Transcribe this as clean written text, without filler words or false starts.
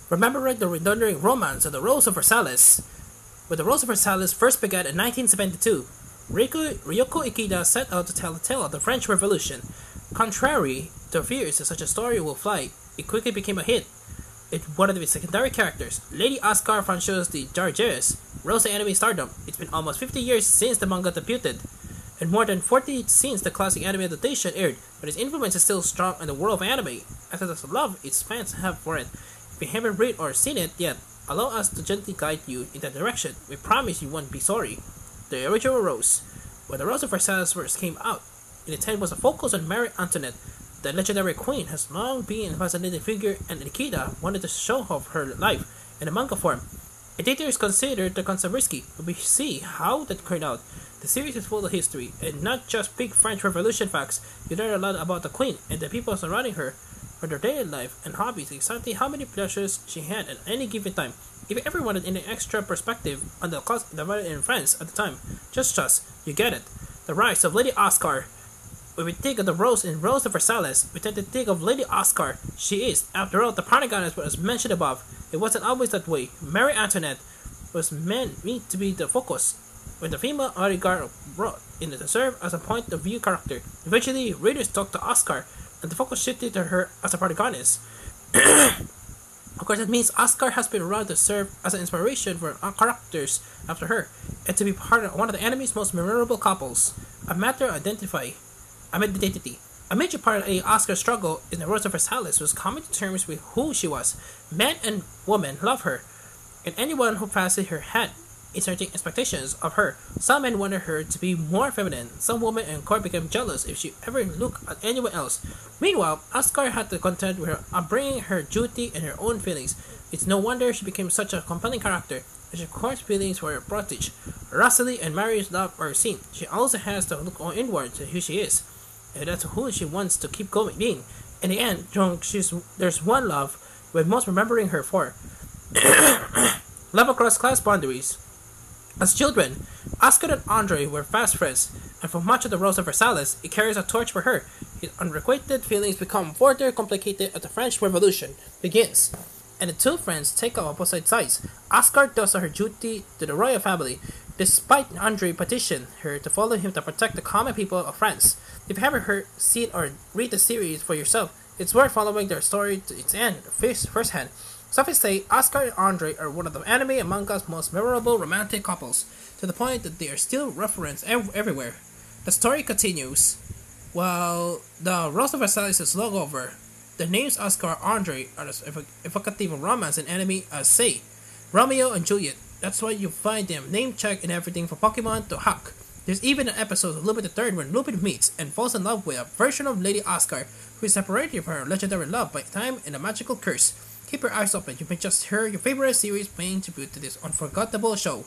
remembering the redundant romance of the Rose of Versailles. When the Rose of Versailles first began in 1972, Ryoko Ikeda set out to tell the tale of the French Revolution. Contrary to fears that such a story will fly, it quickly became a hit. It's one of its secondary characters, Lady Oscar Francoise de Jargeres, rose to anime stardom. It's been almost 50 years since the manga debuted, and more than 40 since the classic anime adaptation aired, but its influence is still strong in the world of anime, as it is the love its fans have for it. If you haven't read or seen it yet, allow us to gently guide you in that direction. We promise you won't be sorry. The original Rose. When the Rose of Versailles first came out, in intent was a focus on Marie Antoinette. The legendary queen has long been a fascinating figure, and Ikeda wanted to show off her life in a manga form. Editors considered the concept risky, but we see how that turned out. The series is full of history, and not just big French Revolution facts. You learn a lot about the queen and the people surrounding her, from their daily life and hobbies, exactly how many pleasures she had at any given time. If you ever wanted any extra perspective on the cost divided in France at the time, just trust, you get it. The rise of Lady Oscar. When we think of the Rose in Rose of Versailles, we tend to think of Lady Oscar. She is, after all, the protagonist was mentioned above. It wasn't always that way. Marie Antoinette was meant to be the focus, when the female oligarch brought in to serve as a point of view character. Eventually, readers talked to Oscar, and the focus shifted to her as a protagonist. Of course, that means Oscar has been around to serve as an inspiration for characters after her, and to be part of one of the anime's most memorable couples. A matter of identity. A major part of Oscar's struggle in the Rose of Versailles was coming to terms with who she was. Men and women love her, and anyone who passes her had certain expectations of her. Some men wanted her to be more feminine. Some women in court became jealous if she ever looked at anyone else. Meanwhile, Oscar had to contend with her upbringing, her duty, and her own feelings. It's no wonder she became such a compelling character, as she courts feelings for her protege. Rosalie and Marie's love are seen. She also has to look inward to who she is, and that's who she wants to keep going being. In the end, there's one love, with most remembering her for. Love across class boundaries. As children, Oscar and Andre were fast friends, and for much of the Rose of Versailles, it carries a torch for her. His unrequited feelings become further complicated as the French Revolution begins, and the two friends take up opposite sides. Oscar does her duty to the royal family, despite Andre petition her to follow him to protect the common people of France. If you haven't seen or read the series for yourself, it's worth following their story to its end firsthand. Suffice to say, Oscar and Andre are one of the anime and manga's most memorable romantic couples, to the point that they are still referenced everywhere. The story continues. While the Rose of Versailles is long over, the names Oscar and Andre are as evocative of romance in anime as, say, Romeo and Juliet. That's why you find them name-checked in everything from Pokemon to Hawk. There's even an episode of Lupin III when Lupin meets and falls in love with a version of Lady Oscar, who is separated from her legendary love by time and a magical curse. Keep your eyes open, you may just hear your favorite series paying tribute to this unforgettable show.